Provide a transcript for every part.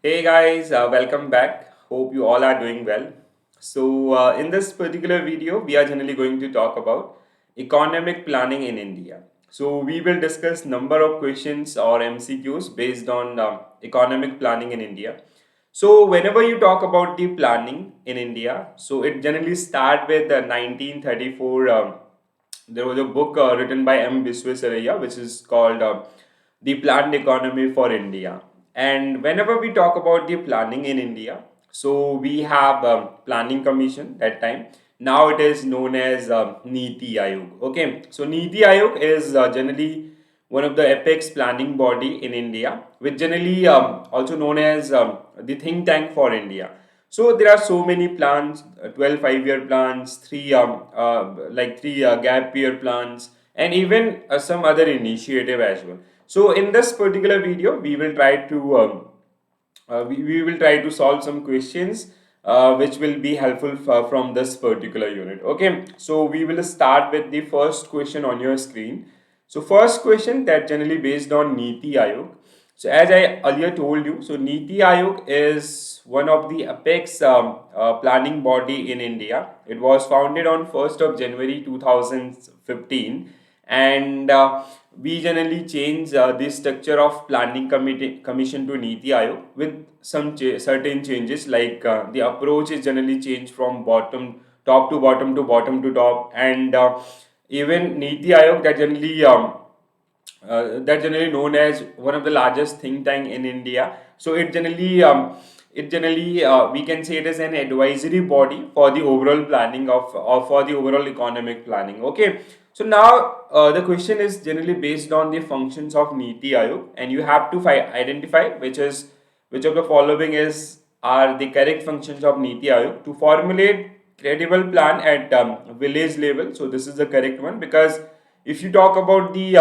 Hey guys, welcome back. Hope you all are doing well. So, in this particular video, we are generally going to talk about economic planning in India. So, we will discuss number of questions or MCQs based on economic planning in India. So, whenever you talk about the planning in India, so it generally start with 1934. There was a book written by M. Visvesvaraya, which is called The Planned Economy for India. And whenever we talk about the planning in India, so we have Planning Commission that time. Now it is known as Niti Aayog. Okay, so Niti Aayog is generally one of the apex planning body in India, which generally also known as the think tank for India. So there are so many plans, 12 5-year plans, three gap year plans, and even some other initiative as well. So in this particular video, we will try to solve some questions which will be helpful from this particular unit. Okay, so we will start with the first question on your screen. So first question that generally based on Niti Aayog. So as I earlier told you, so Niti Aayog is one of the apex planning body in India. It was founded on 1st of January 2015, and we generally change the structure of planning committee commission to Niti Aayog with some certain changes, like the approach is generally changed from top to bottom to bottom to top, and even Niti Aayog that generally known as one of the largest think tank in India. So it generally we can say it is an advisory body for the overall planning of for the overall economic planning. Okay, so now the question is generally based on the functions of Niti Aayog, and you have to identify which of the following is are the correct functions of Niti Aayog to formulate credible plan at village level. So this is the correct one, because if you talk about the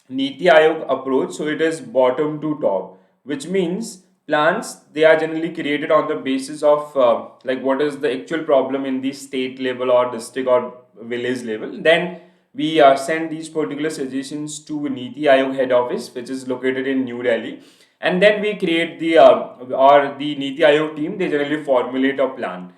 Niti Aayog approach, so it is bottom to top, which means plans they are generally created on the basis of like what is the actual problem in the state level or district or village level. Then we send these particular suggestions to Niti Aayog head office, which is located in New Delhi, and then we create the or the Niti Aayog team. They generally formulate a plan.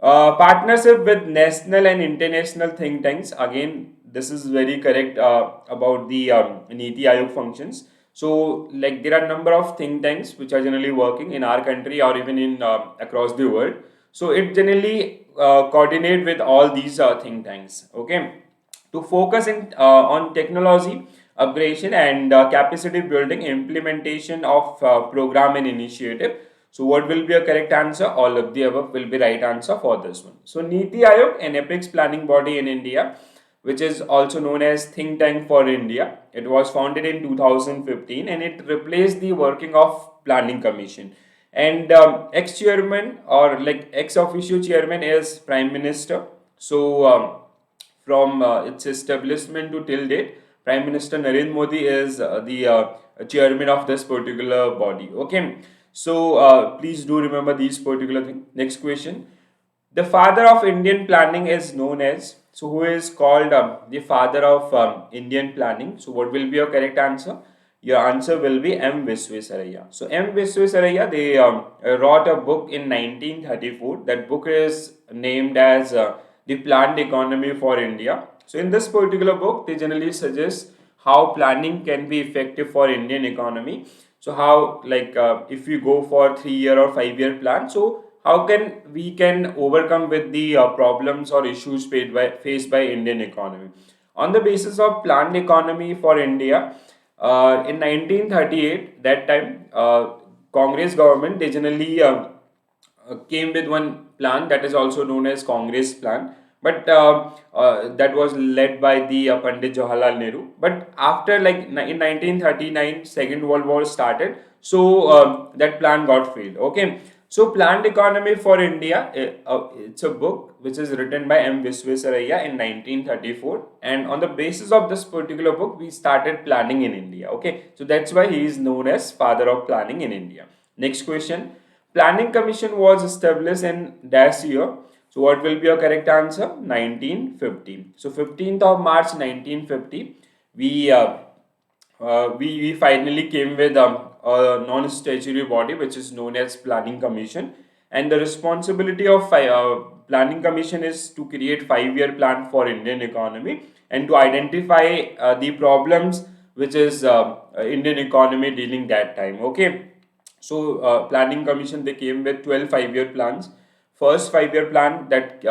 Partnership with national and international think tanks. Again, this is very correct about the Niti Aayog functions. So, like there are number of think tanks which are generally working in our country or even in across the world. So, it generally coordinate with all these think tanks. Okay, to focus on technology upgradation and capacity building implementation of program and initiative. So what will be a correct answer? All of the above will be right answer for this one. So Niti Aayog, an apex planning body in India, which is also known as think tank for India. It was founded in 2015 and it replaced the working of planning commission. And ex-chairman or like ex-officio chairman is Prime Minister. So from its establishment to till date, Prime Minister Narendra Modi is the chairman of this particular body. Okay, so please do remember these particular thing. Next question: the father of Indian planning is known as, so who is called the father of Indian planning? So what will be your correct answer? Your answer will be M. Visvesvaraya. So M. Visvesvaraya, they wrote a book in 1934. That book is named as The Planned Economy for India. So in this particular book, they generally suggest how planning can be effective for Indian economy. So how, like if we go for 3-year or 5-year plan, so how can we can overcome with the problems or issues faced by Indian economy on the basis of planned economy for India. In 1938, that time Congress government they generally came with one plan that is also known as Congress plan, but that was led by the Pandit Jawaharlal Nehru. But after like in 1939, Second World War started, so that plan got failed. Okay, so Planned Economy for India, it's a book which is written by M. Visvesvaraya in 1934, and on the basis of this particular book, we started planning in India. Okay, so that's why he is known as father of planning in India. Next question: Planning Commission was established in dash year. So what will be your correct answer? 1950. So 15th of March 1950, we finally came with a non-statutory body which is known as Planning Commission, and the responsibility of Planning Commission is to create 5-year plan for Indian economy and to identify the problems which is Indian economy dealing that time. Okay, so Planning Commission, they came with 12 5-year plans. First 5-year plan that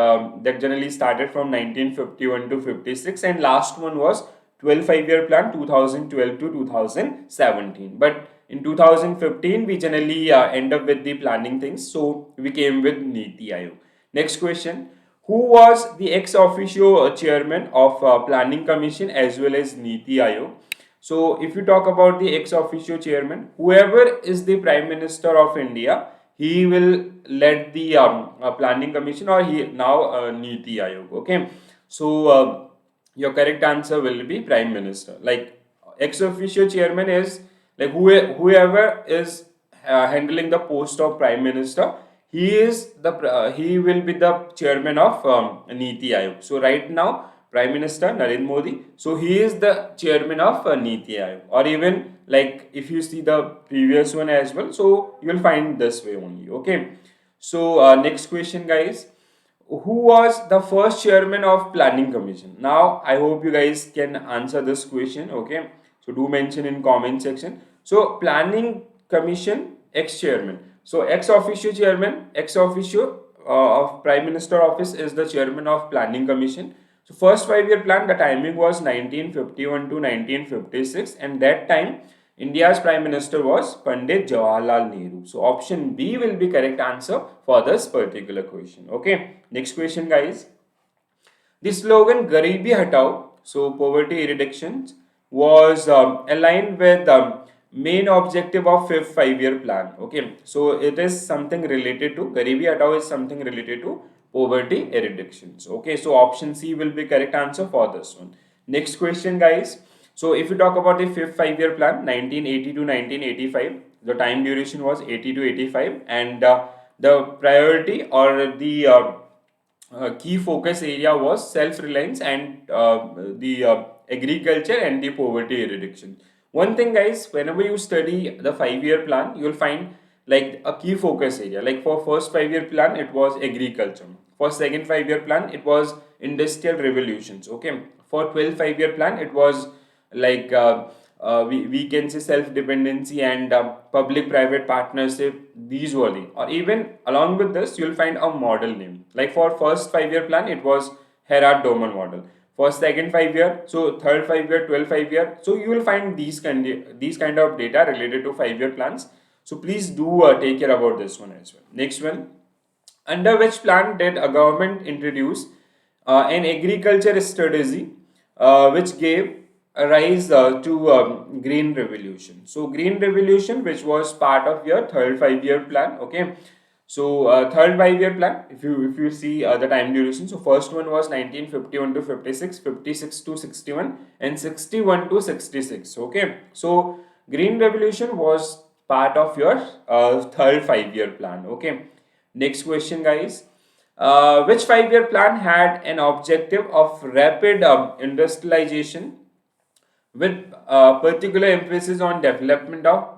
generally started from 1951 to 56, and last one was 12 5-year plan 2012 to 2017. But in 2015 we generally end up with the planning things, so we came with Niti Aayog. Next question: who was the ex officio chairman of Planning Commission as well as Niti Aayog? So, if you talk about the ex officio chairman, whoever is the Prime Minister of India, he will lead the Planning Commission, or he now Niti Aayog. Okay, so your correct answer will be Prime Minister. Like ex officio chairman is like whoever is handling the post of Prime Minister. He will be the chairman of Niti Aayog. So right now Prime Minister Narendra Modi. So he is the chairman of Niti Aayog, or even like if you see the previous one as well, so you will find this way only. Okay. So next question, guys: who was the first chairman of Planning Commission? Now I hope you guys can answer this question. Okay. So do mention in comment section. So Planning Commission ex chairman. So ex officio chairman, ex officio of Prime Minister office is the chairman of Planning Commission. So first 5-year plan, the timing was 1951 to 1956, and that time India's Prime Minister was Pandit Jawaharlal Nehru. So option B will be correct answer for this particular question. Okay, next question, guys. The slogan Garibi Hatao, so poverty reduction, was aligned with main objective of fifth 5-year plan. Okay, so it is something related to Garibi Hatao is something related to poverty reductions. Okay, so option C will be correct answer for this one. Next question, guys. So if you talk about the fifth 5-year plan, 1980 to 1985, the time duration was 80 to 85, and the priority or the key focus area was self-reliance and the agriculture and the poverty reduction. One thing, guys, whenever you study the 5-year plan, you will find like a key focus area. Like for first 5-year plan, it was agriculture. For second 5-year plan, it was industrial revolutions. Okay. For 12 5-year plan, it was like we can say self-dependency and public-private partnership. These were the, or even along with this, you'll find a model name. Like for first 5-year plan, it was Herard Doman model. For second 5-year, so third 5-year, 12 5-year. So you will find these kind of data related to 5-year plans. So please do take care about this one as well. Next one: under which plan did a government introduce an agriculture strategy which gave a rise to green revolution? So green revolution, which was part of your third 5-year plan. Okay, so third 5-year plan, if you see the time duration, so first one was 1951 to 56, 56 to 61, and 61 to 66. Okay, so green revolution was part of your third 5-year plan. Okay, next question, guys. Which 5-year plan had an objective of rapid industrialization with particular emphasis on development of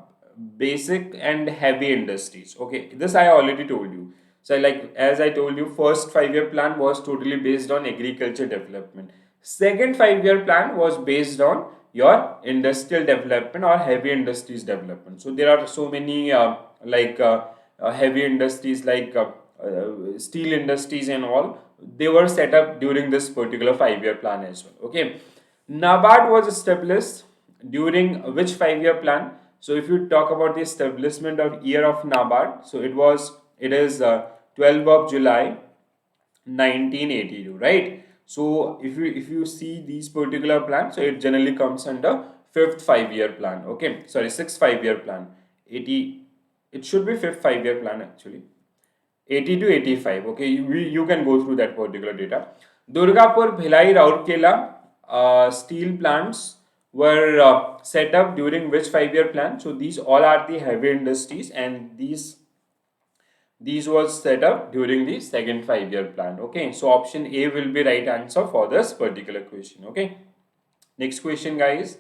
basic and heavy industries? Okay, this I already told you. So like as I told you, first 5-year plan was totally based on agriculture development. Second 5-year plan was based on your industrial development or heavy industries development. So there are so many heavy industries like steel industries and all. They were set up during this particular 5-year plan as well. Okay, NABARD was established during which 5-year plan? So if you talk about the establishment of year of NABARD, so it is 12 of July 1982, right? So if you see these particular plans, so it generally comes under fifth 5-year plan. Okay, sorry, sixth 5-year plan. 80, it should be fifth 5-year plan actually. 80 to 85. Okay, you can go through that particular data. Durgapur, Bhilai, Rourkela steel plants were set up during which 5-year plan? So these all are the heavy industries, and these was set up during the second 5-year plan. Okay, so option A will be right answer for this particular question. Okay, next question, guys.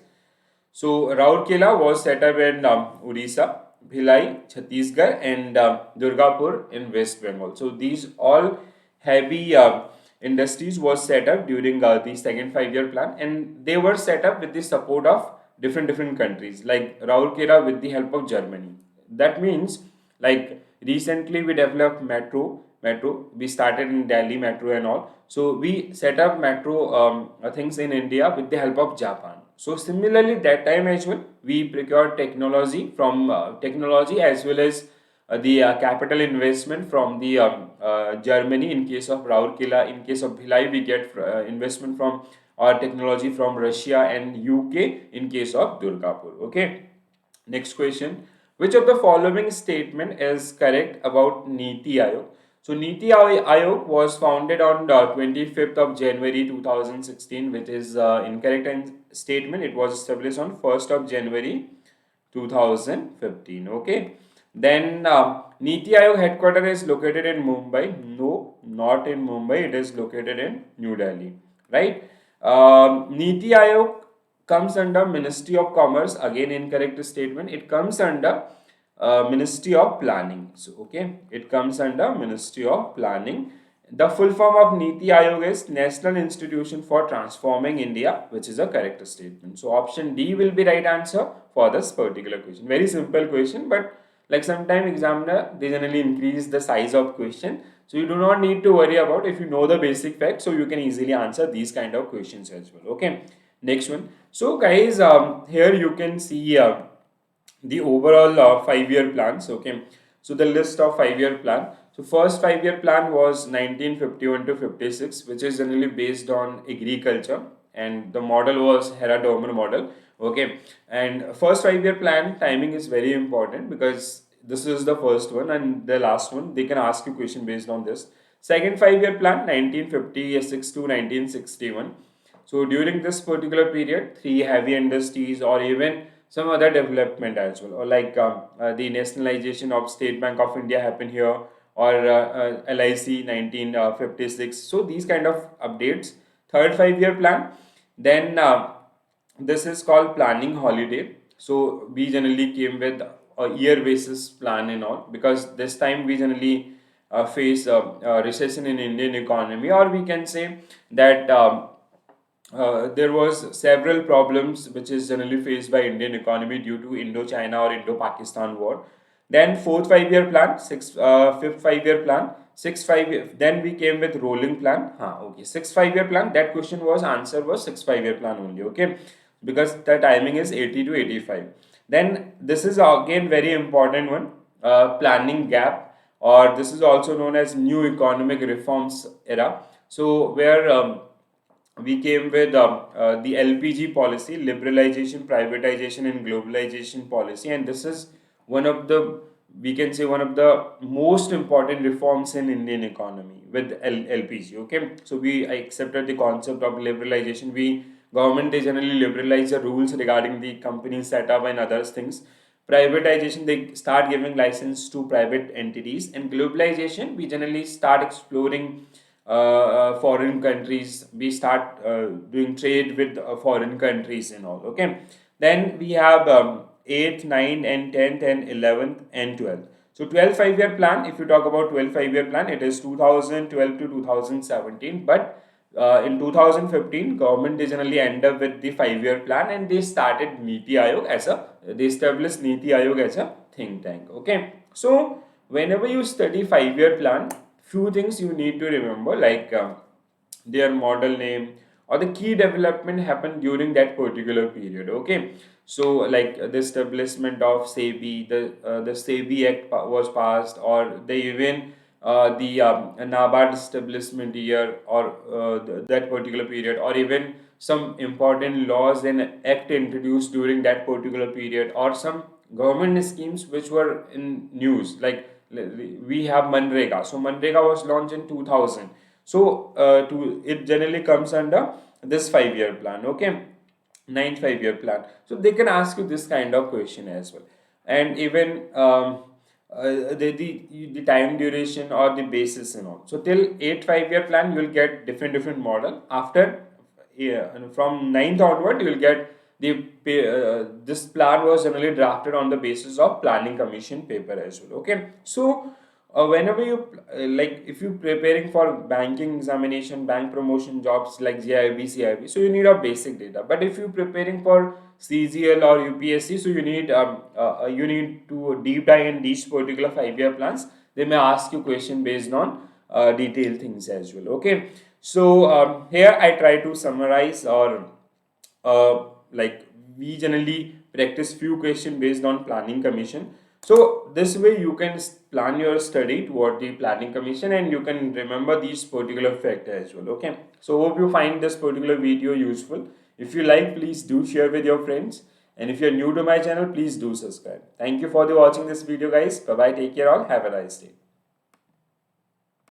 So Rourkela was set up in Odisha, Bhilai, Chhattisgarh, and Durgapur in West Bengal. So these all heavy industries was set up during the second 5-year plan, and they were set up with the support of different countries, like Rourkela with the help of Germany. That means, like, recently we developed metro. We started in Delhi metro and all. So we set up metro things in India with the help of Japan. So similarly, that time as well, we procured technology from technology as well as the capital investment from the Germany in case of Rourkela. In case of Bhilai, we get investment from our technology from Russia and UK in case of Durgapur. Okay. Next question. Which of the following statement is correct about Niti Aayog? So Niti Aayog was founded on 25th of January 2016, which is incorrect statement. It was established on 1st of January 2015. Okay. Then Niti Aayog headquarters is located in Mumbai. No, not in Mumbai. It is located in New Delhi. Right. Niti Aayog comes under Ministry of Commerce. Again, incorrect statement. It comes under Ministry of Planning. So, okay, it comes under Ministry of Planning. The full form of Niti Aayog is National Institution for Transforming India, which is a correct statement. So, option D will be right answer for this particular question. Very simple question, but like sometime examiner, they generally increase the size of question. So, you do not need to worry about if you know the basic facts, so you can easily answer these kind of questions as well. Okay, next one. So, guys, here you can see the overall 5-year plans. Okay, so the list of 5-year plan. So first 5-year plan was 1951 to 56, which is generally based on agriculture, and the model was Hera-Dormer model. Okay, and first 5-year plan timing is very important because this is the first one and the last one. They can ask you question based on this. Second 5-year plan 1956 to 1961. So during this particular period, three heavy industries or even some other development as well, or like the nationalization of State Bank of India happened here, or LIC 1956. So these kind of updates. Third 5-year plan, then this is called planning holiday. So we generally came with a year basis plan and all, because this time we generally face recession in Indian economy, or we can say that there was several problems which is generally faced by Indian economy due to Indo-China or Indo-Pakistan war. Then fourth 5-year plan, fifth 5-year plan, six 5 then we came with rolling plan. Okay, six 5-year plan. That question was answer was six 5-year plan only. Okay, because the timing is 80 to 85. Then this is again very important one, planning gap, or this is also known as new economic reforms era. So where we came with the LPG policy, liberalization, privatization, and globalization policy, and this is one of the, we can say, one of the most important reforms in Indian economy with LPG. Okay, so we accepted the concept of liberalization. We government, they generally liberalize the rules regarding the company setup and other things. Privatization, they start giving license to private entities, and globalization, we generally start exploring foreign countries. We start doing trade with foreign countries and all. Okay, then we have 8th, 9th, and 10th, and 11th, and 12th. So 12 5-year plan, if you talk about 12 5-year plan, it is 2012 to 2017. But in 2015, government, they generally end up with the 5-year plan, and they started Niti Aayog as a, they established Niti Aayog as a think tank. Okay, so whenever you study 5-year plan, few things you need to remember, like their model name or the key development happened during that particular period. Okay, so like the establishment of SEBI, the SEBI Act was passed, or they even the NABARD establishment year, or that particular period, or even some important laws and act introduced during that particular period, or some government schemes which were in news, like we have Manrega. So Manrega was launched in 2000. So it generally comes under this 5-year plan. Okay, ninth 5-year plan. So they can ask you this kind of question as well, and even the time duration or the basis and all. So till 8 5-year plan, you will get different model. After, yeah, and from ninth onward, you will get the this plan was generally drafted on the basis of planning commission paper as well. Okay, so whenever you like, if you're preparing for banking examination, bank promotion jobs like JIB, CIB, so you need a basic data. But if you're preparing for CGL or UPSC, so you need to deep dive in these particular 5-year plans. They may ask you question based on detailed things as well. Okay, so here I try to summarize, or like, we generally practice few question based on planning commission. So this way you can plan your study toward the planning commission, and you can remember these particular fact as well. Okay, so hope you find this particular video useful. If you like, please do share with your friends, and if you're new to my channel, please do subscribe. Thank you for watching this video, guys. Bye bye, take care all, have a nice day.